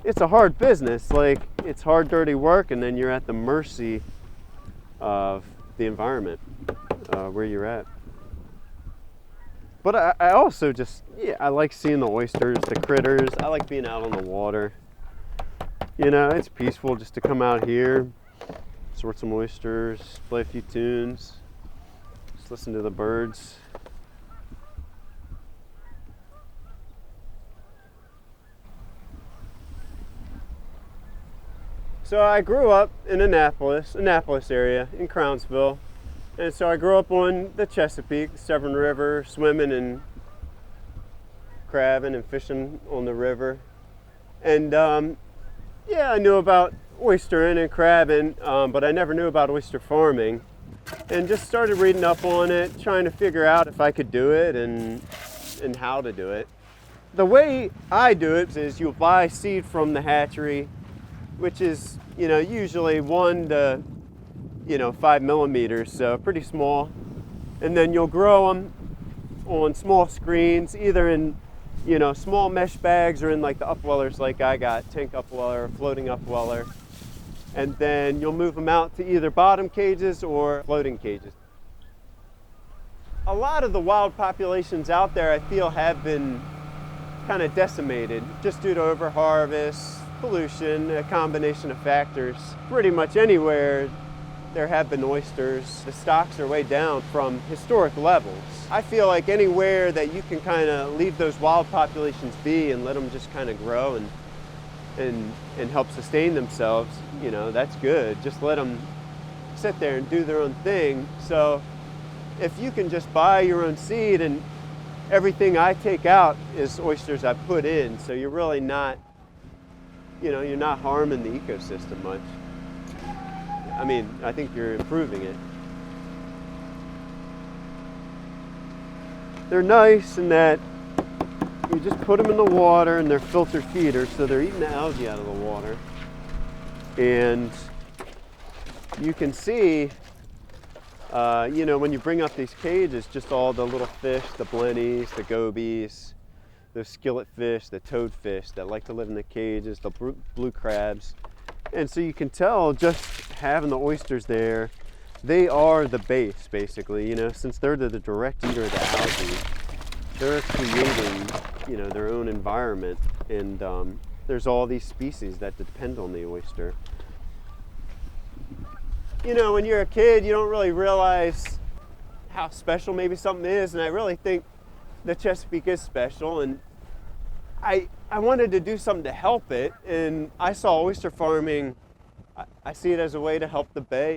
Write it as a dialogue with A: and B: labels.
A: it's a hard business. Like, it's hard, dirty work, and then you're at the mercy of the environment where you're at. But I also just, yeah, I like seeing the oysters, the critters. I like being out on the water. You know, it's peaceful just to come out here, sort some oysters, play a few tunes, just listen to the birds. So I grew up in Annapolis area, in Crownsville. And so I grew up on the Chesapeake, Severn River, swimming and crabbing and fishing on the river. And yeah, I knew about oystering and crabbing, but I never knew about oyster farming. And just started reading up on it, trying to figure out if I could do it and how to do it. The way I do it is you'll buy seed from the hatchery, which is, you know, usually 1 to 5 millimeters, so pretty small. And then you'll grow them on small screens, either in, small mesh bags or in like the upwellers like I got, tank upweller, floating upweller. And then you'll move them out to either bottom cages or floating cages. A lot of the wild populations out there, I feel, have been kind of decimated just due to overharvest, pollution, a combination of factors. Pretty much anywhere there have been oysters, the stocks are way down from historic levels. I feel like anywhere that you can kind of leave those wild populations be and let them just kind of grow and help sustain themselves, that's good. Just let them sit there and do their own thing. So if you can just buy your own seed, and everything I take out is oysters I put in, so you're really not, you're not harming the ecosystem much. I mean, I think you're improving it. They're nice in that you just put them in the water, and they're filter feeders, so they're eating the algae out of the water. And you can see, when you bring up these cages, just all the little fish, the blennies, the gobies, the skillet fish, the toadfish that like to live in the cages, the blue crabs. And so you can tell just having the oysters there, they are the base basically, since they're the direct eater of the algae. They're creating, their own environment, and there's all these species that depend on the oyster. When you're a kid, you don't really realize how special maybe something is, and I really think the Chesapeake is special, and I wanted to do something to help it, and I saw oyster farming, I see it as a way to help the bay.